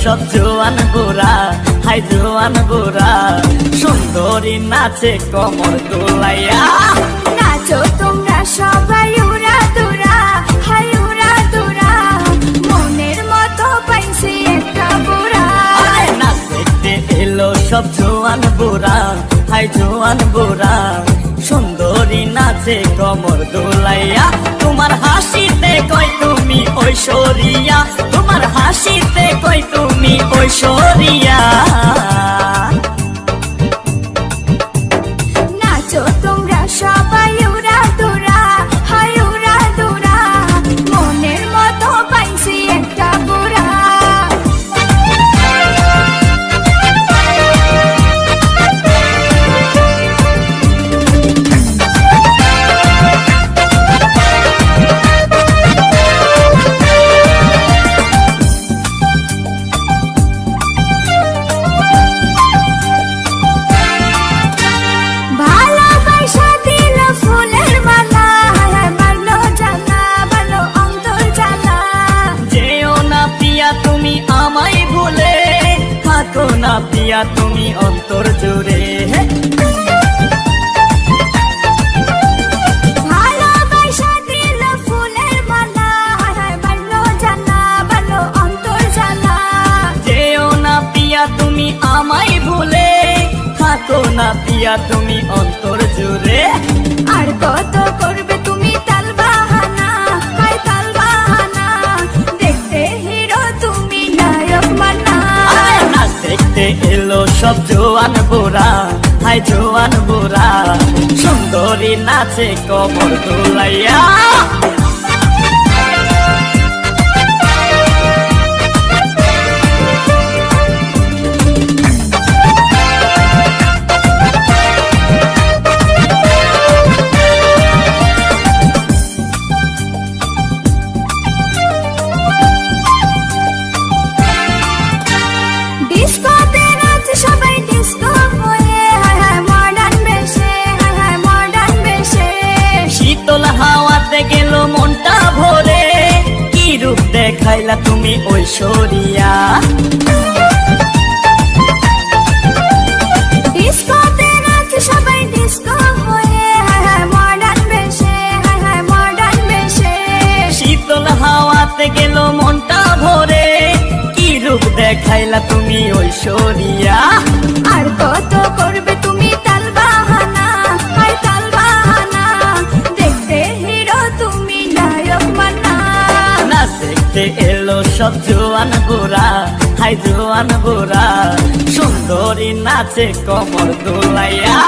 সব জোয়ান বুড়া, হাই জোয়ান বুড়া, সুন্দরী নাচে কমর দোলাইয়া। নাচো তোমরা সবাই উড়া দুরা, হাই উড়া দুরা, মনের মতো পাইছি একটা বুড়া। নাচ দেখতে এলো সব জোয়ান বুড়া, হাই জোয়ান বুড়া, সুন্দরী নাচে কমর দোলাইয়া। তোমার হাসিতে কই তুমি ঐশ্বরিয়া, তোমার হাসিতে কই তুমি ঐশ্বরিয়া। নাচো তোমরা সবাই উড়া দুরা, হাই উড়া দুরা, মনের মতো পাইছি একটা বুড়া। না পিয়া তুমি অন্তর জুড়ে, ভালোবাসা দিল ফুলের মালা, বাড়লো জানা বাড়লো অন্তর জ্বালা। যেও না পিয়া তুমি আমায় ভুলে, থাকো না পিয়া তুমি অন্তর জুড়ে। আর কত করবে তুমি তাল বাহানা, হাই তাল বাহানা, দেখতে হিরো তুমি নায়ক মানা। দেখতে এলো সব জোয়ান বুড়া, হাই জোয়ান বুড়া, সুন্দরী নাচে কমর দোলাইয়া। গেল মনটা ভরে, কি রূপ দেখাইলা তুমি ঐশ্বরিয়া। ডিস্কোতে নাচে সবাই ডিস্কো হয়ে, মডার্ন বেশে, মডার্ন বেশে। শীতল হাওয়াতে গেল মনটা ভরে, কি রূপ দেখাইলা তুমি ঐশ্বরিয়া। আর কত করবে তুমি তাল বাহানা, হাই তাল বাহানা, দেখতে হিরো তুমি নায়ক মানা। নাচ দেখতে এলো সব জোয়ান বুড়া, হাই জোয়ান বুড়া, সুন্দরী নাচে কমর দোলাইয়া।